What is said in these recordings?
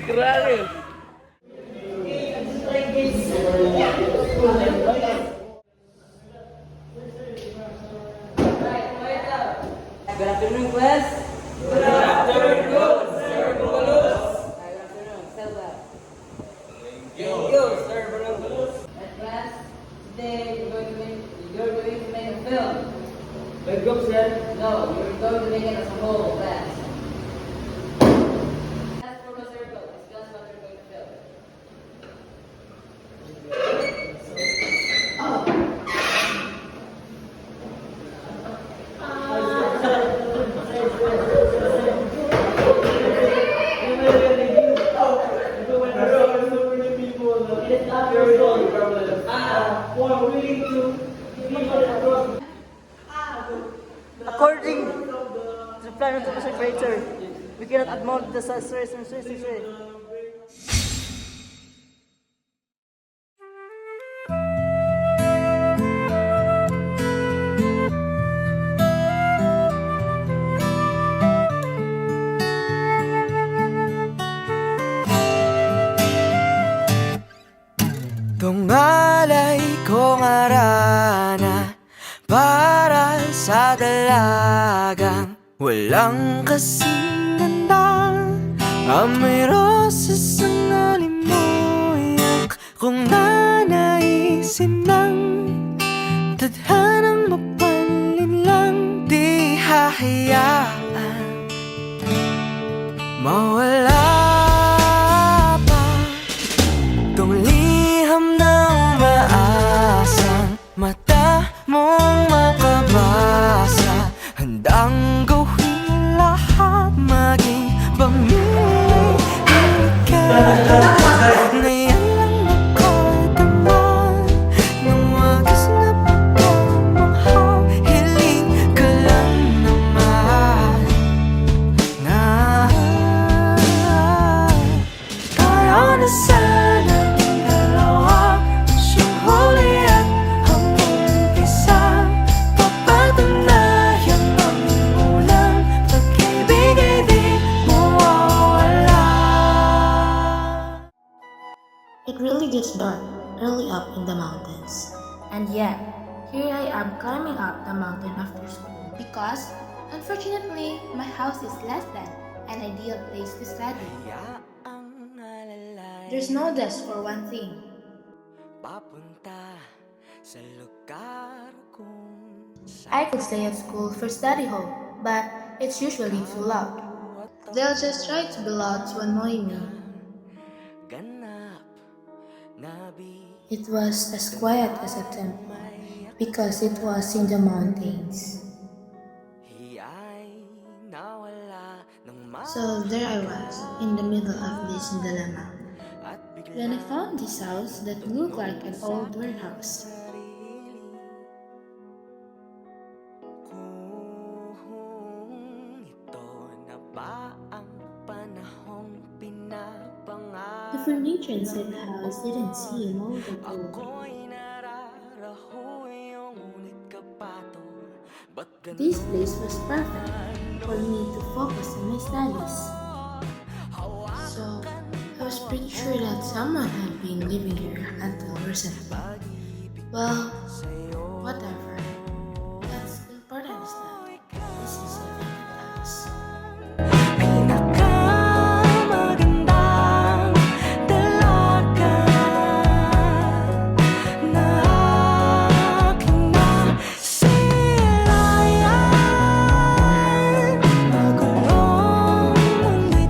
Grabe. Good afternoon, class. Good afternoon, Sir Bulos. Good afternoon, tell that. Thank you, Sir Bulos. Class, today you're going to make a film. By group, sir? No, you're going to make it as a whole, class. Class from a circle, discuss what you're going to film. According to the plan of the secretary, we cannot acknowledge the stress and stress. Tungalay kong arana para sa dalagang walang kasing ganda. Amoy rosas ang alimuyak kung nanaisin lang. Tadhanang mapanlin lang, di hahayaan mawala pa tong liham ng maasang mata mong makabasa. Handang gawin lahat, maging pamilya ka. Ngayon lang nakadama ng wagas na pagmamahal. Hiling ka lang naman na tayo na sanang dalawa, siyang huli at ang umpisa. Papatunayan ang unang pag-ibig ay di mawawala. It really gets dark early up in the mountains. And yet, here I am climbing up the mountain after school. Because, unfortunately, my house is less than an ideal place to study. There's no desk for one thing. Papunta sa lugar kung I could stay at school for study hall, but it's usually too loud. They'll just try to be loud to annoy me. ganap nabi It was as quiet as a temple because it was in the mountains. hiyay nawala ng So there I was, in the middle of this dilemma. at bigla When I found this house that looked like an old warehouse. sarili kung ito na ba ang panahong pinapangarap. The furniture inside the house didn't seem old at all. Ako'y nararaho yung ngunit kapato. Ba't ganun This place was perfect for me to focus on my studies. So, I was pretty sure that someone had been living here until recently. Well, whatever. What's important is that this is a vacant house. pinakamagandang dalaga na aking nasilayan. Magulong mundo'y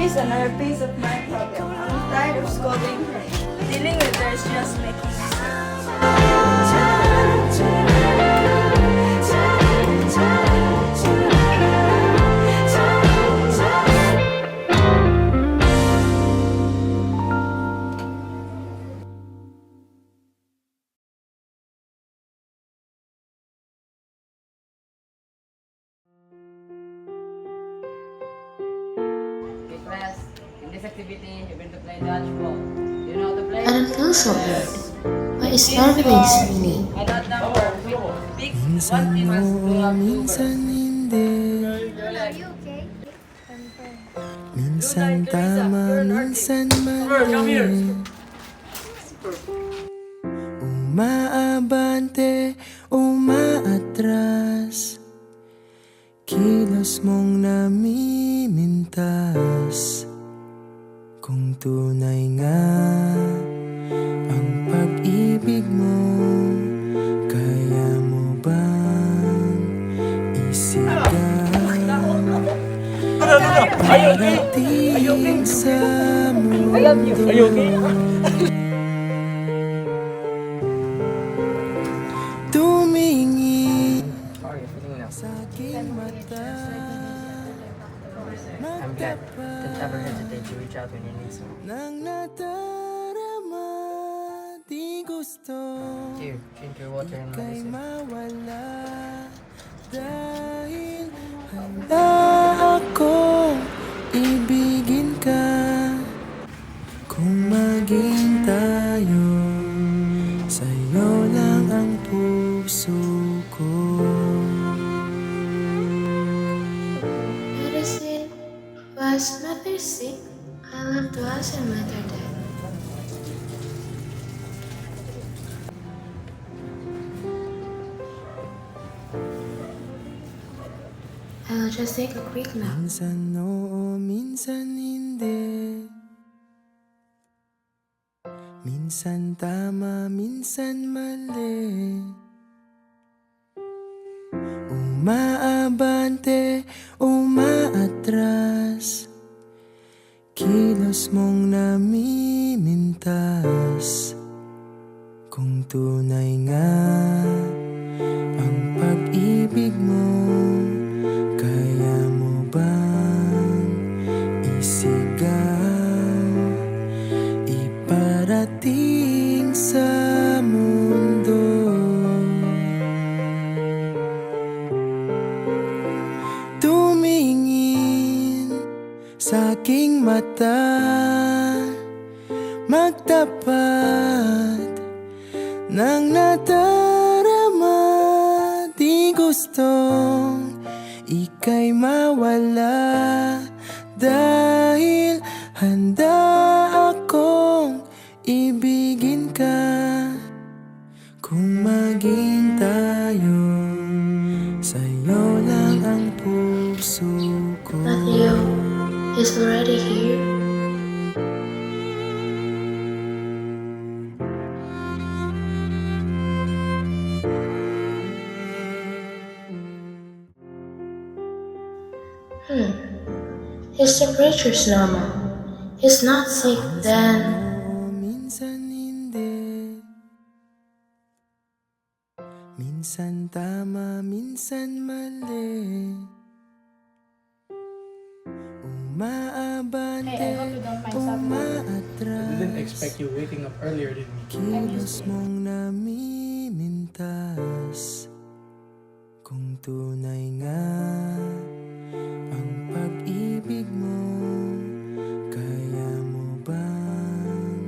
She's another piece of my problem. I'm tired of scolding her. Dealing with her is just making me sick. Okay, class. In this activity, you're going to play dodgeball. Do you know how to play? I don't feel so good. Why is everything spinning? An odd number with big one it has to have two Minsan birds. hindi, Are you okay? minsan tama, minsan mali. Umaabante, umaatras, kilos mong namimintas. Kung tunay nga ang pag-ibig mo, kaya mo bang isigaw? Parating sa mundo, tumingin sa aking mata. I'm glad that never hesitate to reach out when you need someone. Nang nadarama, di gusto Here, drink your water and kay medicine. mawala. Dahil handa akong ibigin ka. Kung maging tayo, sa'yo lang ang puso ko. Medicine? Was mother sick? I love to ask her mother that. I'll just take a quick nap. Minsan oo, minsan hindi. Minsan tama, minsan mali. Umaabante, umaatras, kilos mong namimintas. Kung tunay nga ang pag-ibig mo, kaya mo bang isigaw? Iparating sa mundo, tumingin sa aking mata, magtapat ng nadarama. Di gustong ika'y mawala, dahil handa akong ibigin ka. Kung maging tayo, sa'yo lang ang puso ko. Matthew is already here. His temperature's normal. He's not sick then. Oo, minsan hindi. Minsan tama, minsan mali. Umaabante, umaatras, Didn't expect you waking up earlier than me. kilos mong namimintas. Kung tunay nga ang pag-ibig mo, kaya mo bang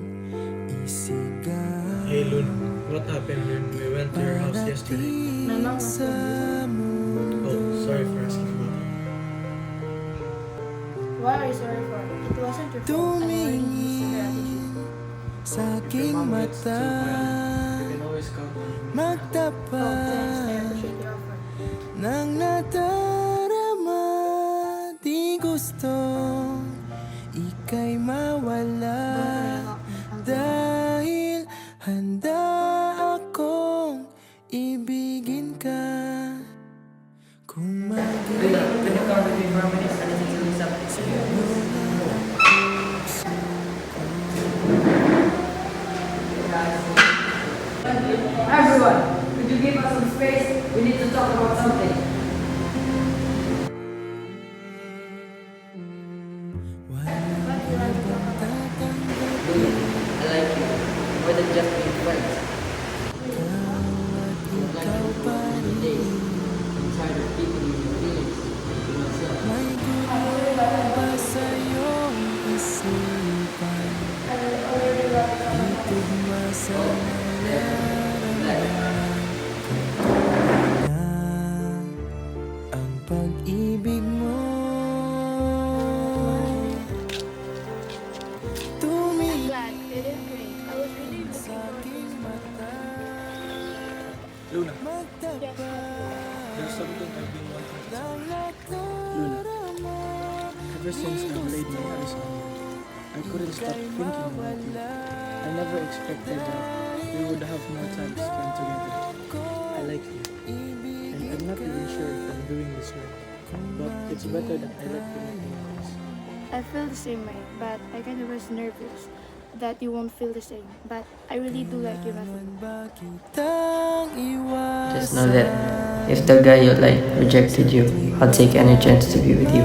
isigaw? Hey Lun, what happened when we went to your house yesterday? Parating sa mundo, Oh, sorry for asking about that. What are you sorry for? It wasn't your fault. tumingin sa aking Mom gets so mata, well, you can always count on me. magtapat ng nadarama. Di gustong ika'y mawala, dahil handa akong ibigin ka. Kung maging Can you count with me for how many sentences in 7? something I've been wanting to tell you. Luna, ever since I laid my eyes on you, I couldn't stop thinking about you. I never expected that we would have more time to spend together. I like you, and I'm not even sure if I'm doing this right, but it's better that I let you make me notice. I feel the same way, but I kind of was nervous that you won't feel the same. But I really do like you, Matthew. Just know that if the guy you like rejected you, I'll take any chance to be with you.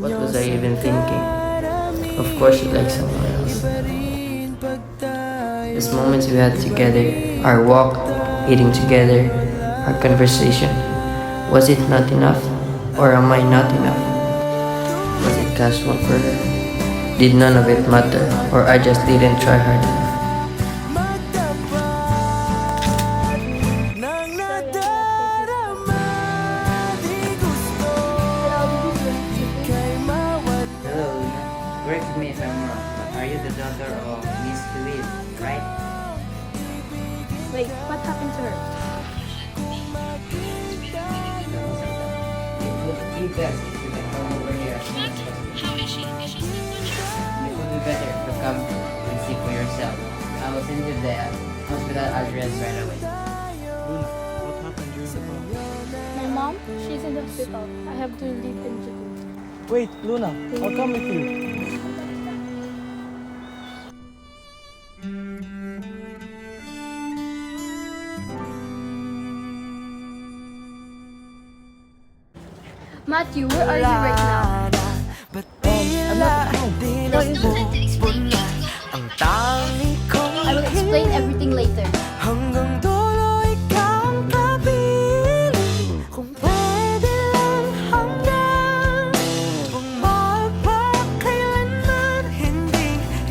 What was I even thinking? Of course you like someone else. These moments we had together, our walk, eating together, our conversation, was it not enough? Or am I not enough? Was it casual for her? Did none of it matter? Or I just didn't try hard enough? Hello, Luna. Correct me if I'm wrong, but are you the daughter of Miss Louise, right? Wait, what happened to her? It would be best if you can come over here as soon as possible. It would be better if you come and see for yourself. I will send you the hospital address right away. Luna, what happened during the call? My mom, she's in the hospital. I have to leave immediately. Wait, Luna, I'll come with you. Matthew, where are you right now? I will explain everything later. Hanggang dulo ikaw ang kapiling. Kung pwede lang hanggang magpakailanman.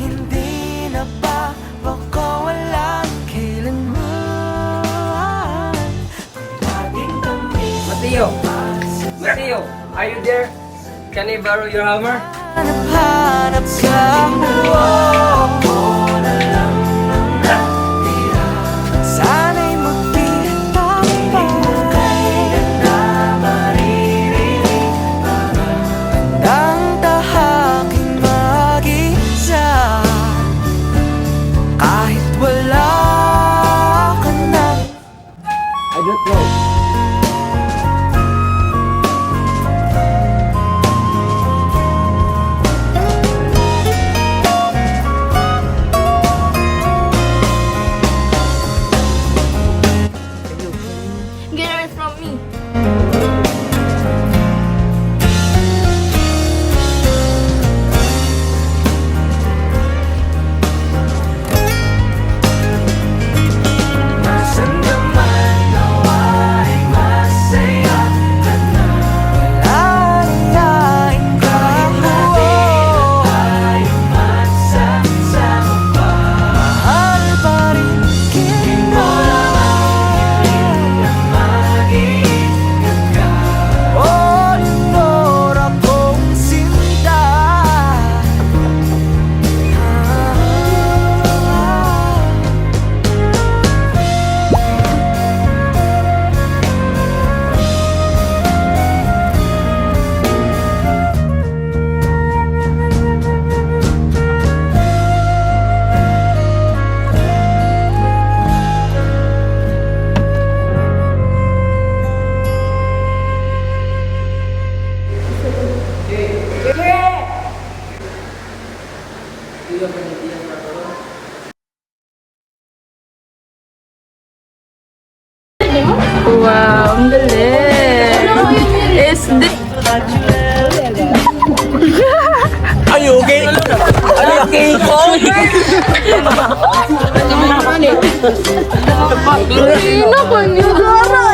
Hindi na bako walang kailanman. Laging tamis. Mateo! Mateo! Are you there? Can I borrow your hammer? Hanap ka. Ako na lang ang natira. Sana'y magkita pa. Kailan na maririnig ang tahaking mag-isa. Kahit wala ka na. I don't know. Get away from me. Nasaan ka man, nawa'y masaya ka na. Lalayain ka. Tayo magsasama pa. Mahal pa rin kita. Hiling na mag-iingat ka. O Leonor, akong sinta. Wow, ang galing! SD! Are you okay? Are you okay? Sino ko niyo? Gara!